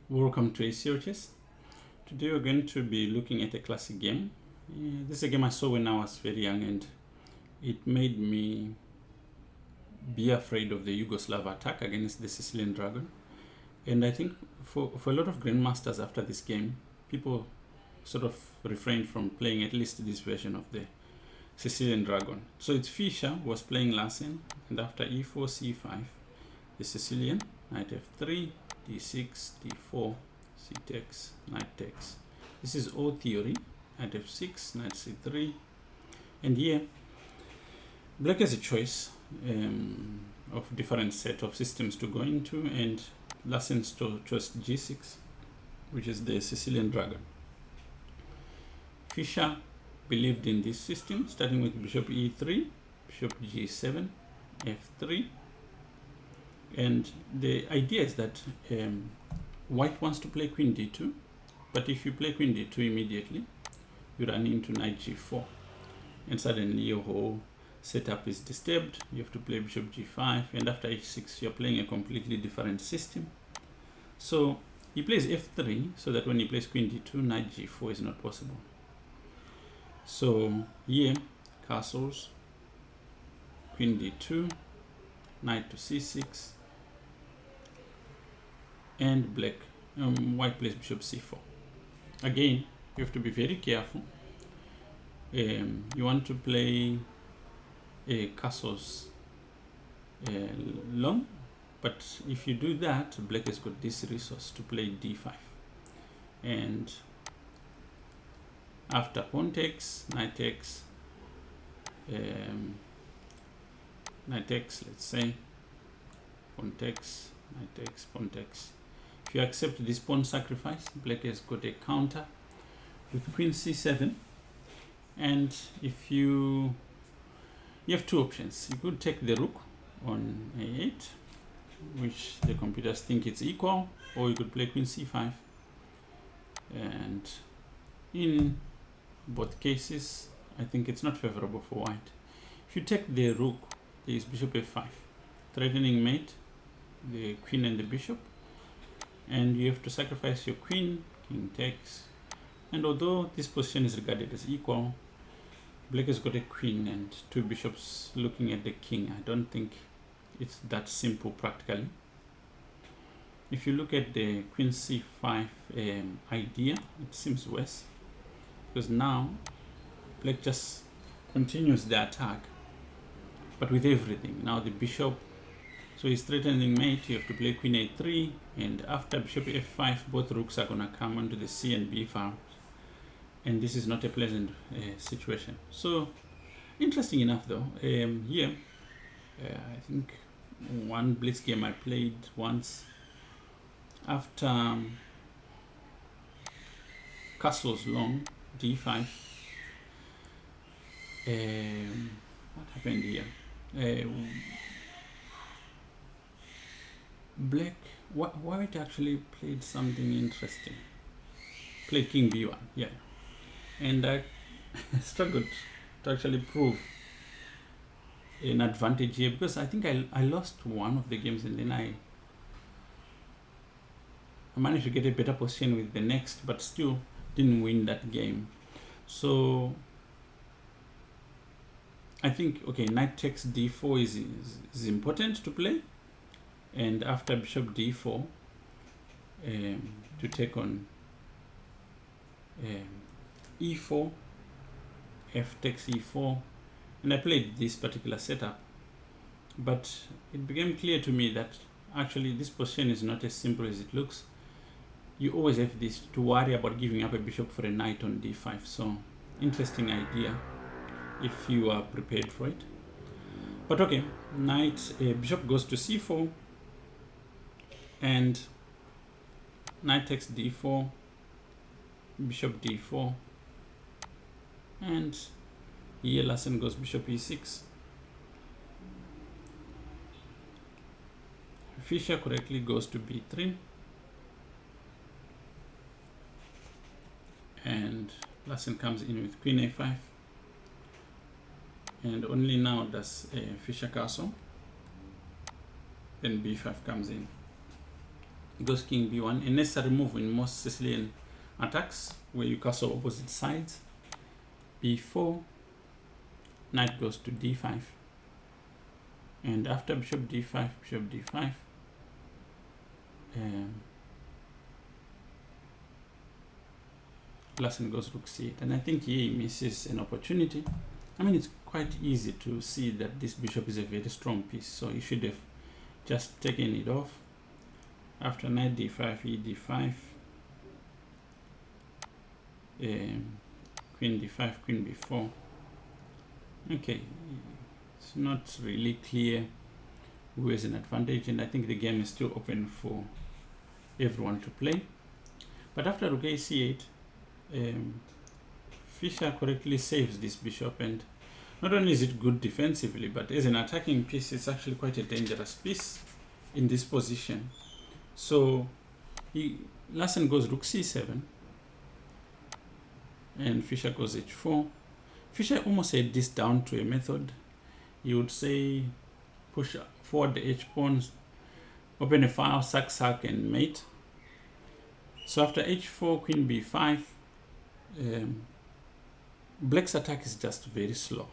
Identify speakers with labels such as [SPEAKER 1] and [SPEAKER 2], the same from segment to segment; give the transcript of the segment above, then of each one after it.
[SPEAKER 1] Welcome to ACOTS. Today we're going to be looking at a classic game. This is a game I saw when I was very young, and it made me be afraid of the Yugoslav attack against the Sicilian Dragon. And I think for a lot of grandmasters after this game, people sort of refrained from playing at least this version of the Sicilian Dragon. So it's Fischer was playing Lassen, and after e4, c5, the Sicilian, knight f3, d6, d4, c takes, knight takes. This is all theory. Knight f6, knight c3, and here black has a choice of different set of systems to go into, and Lassen chose g6, which is the Sicilian Dragon. Fischer believed in this system, starting with bishop e3, bishop g7, f3, and the idea is that white wants to play queen d2, but if you play queen d2 immediately, you run into knight g4, and suddenly your whole setup is disturbed. You have to play bishop g5, and after h6 you're playing a completely different system. So he plays f3 so that when he plays queen d2, knight g4 is not possible. So here, castles, queen d2, knight to c6, and white plays bishop c4. Again, you have to be very careful. You want to play castles long, but if you do that, black has got this resource to play d5, and after pawn takes, knight takes, let's say, pawn takes, knight takes, pawn takes. If you accept this pawn sacrifice, black has got a counter with queen c7, and if you have two options. You could take the rook on a8, which the computers think it's equal, or you could play queen c5, and in both cases I think it's not favorable for white. If you take the rook, there is bishop f5, threatening mate, the queen and the bishop, and you have to sacrifice your queen. King takes, and although this position is regarded as equal, black has got a queen and two bishops looking at the king. I don't think it's that simple practically. If you look at the queen c5 idea, it seems worse, because now black just continues the attack, but with everything. Now the bishop, so he's threatening mate. You have to play queen a3, and after bishop f5, both rooks are gonna come onto the c and b farms, and this is not a pleasant situation. So interesting enough though, here I think one blitz game I played once, after castles long, d5, what happened here? Black, white actually played something interesting. Played king b1, yeah, and I struggled to actually prove an advantage here, because I think I lost one of the games, and then I managed to get a better position with the next, but still didn't win that game. So I think, okay, knight takes d4 is important to play, and after bishop d4 to take on e4, f takes e4, and I played this particular setup, but it became clear to me that actually this position is not as simple as it looks. You always have this to worry about giving up a bishop for a knight on d5. So interesting idea if you are prepared for it. But okay, bishop goes to c4, and knight takes d4, bishop d4, and here Lassen goes bishop e6. Fischer correctly goes to b3, and Lassen comes in with queen a5, and only now does Fischer castle, then b5 comes in. He goes king b1, a necessary move in most Sicilian attacks where you castle opposite sides. b4, knight goes to d5, and after bishop d5, Lassen goes rook c8, and I think here he misses an opportunity. I mean, it's quite easy to see that this bishop is a very strong piece, so he should have just taken it off. After knight d5, e d5, queen d5, queen b4. Okay, it's not really clear who has an advantage, and I think the game is still open for everyone to play. But after rook a c8, Fischer correctly saves this bishop, and not only is it good defensively, but as an attacking piece, it's actually quite a dangerous piece in this position. So Lassen goes rook c7, and Fischer goes h4. Fischer almost had this down to a method. He would say push forward the h-pawns, open a file, sack, and mate. So after h4, queen b5, Black's attack is just very slow,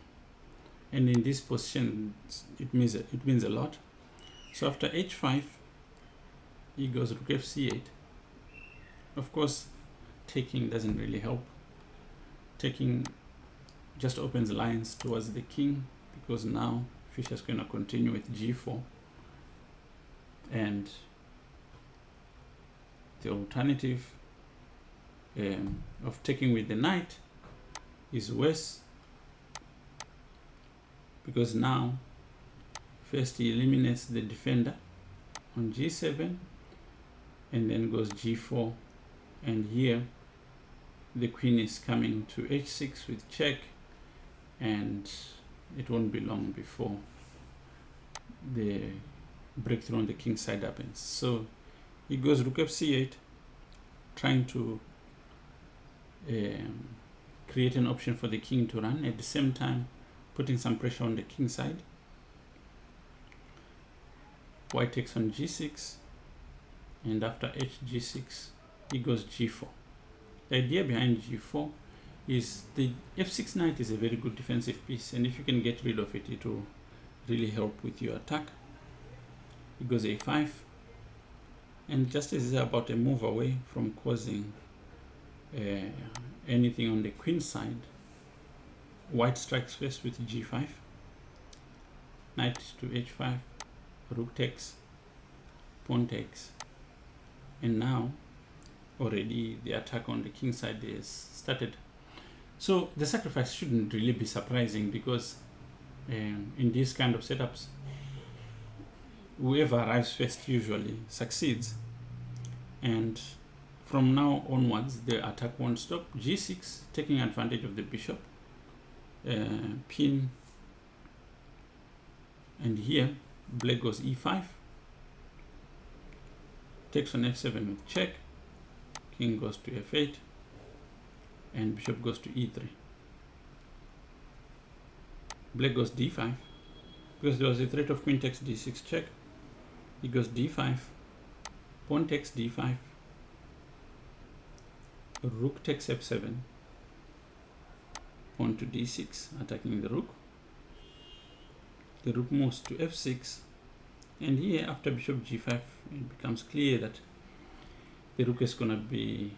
[SPEAKER 1] and in this position it means a lot. So after h5, he goes rook fc8. Of course, taking doesn't really help. Taking just opens lines towards the king, because now Fischer's going to continue with g4, and the alternative of taking with the knight is worse, because now first he eliminates the defender on g7 and then goes g4, and here the queen is coming to h6 with check, and it won't be long before the breakthrough on the king side happens. So he goes rook fc8, trying to create an option for the king to run, at the same time putting some pressure on the king side. White takes on g6, and after hg6 he goes g4. The idea behind g4 is the f6 knight is a very good defensive piece, and if you can get rid of it, it will really help with your attack. He goes a5, and just as he's about a move away from causing anything on the queen side, white strikes first with g5, knight to h5, rook takes, pawn takes, and now already the attack on the king side is started. So the sacrifice shouldn't really be surprising, because in these kind of setups, whoever arrives first usually succeeds, and from now onwards the attack won't stop. g6, taking advantage of the bishop, pin, and here black goes e5, takes on f7 with check, king goes to f8, and bishop goes to e3. Black goes d5, because there was a threat of queen takes d6 check. He goes d5, pawn takes d5, rook takes f7, pawn to d6, attacking the rook. The rook moves to f6, and here after bishop g5, it becomes clear that the rook is going to be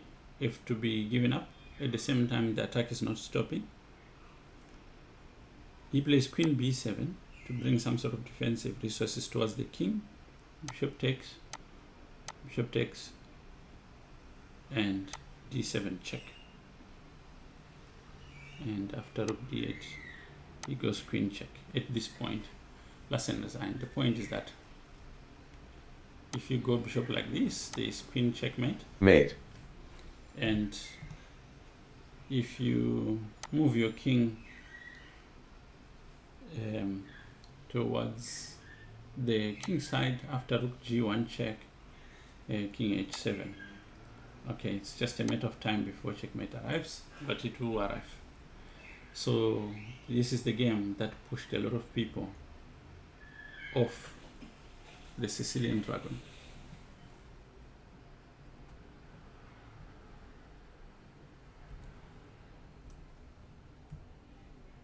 [SPEAKER 1] to be given up. At the same time, the attack is not stopping. He plays queen b7 to bring some sort of defensive resources towards the king. Bishop takes, and d7 check. And after rook d8, he goes queen check. At this point, Lassen resigned. The point is that if you go bishop like this, there is queen checkmate.
[SPEAKER 2] Mate.
[SPEAKER 1] And if you move your king towards the king side after rook g1 check, king h7. Okay, it's just a matter of time before checkmate arrives, but it will arrive. So this is the game that pushed a lot of people off the Sicilian Dragon.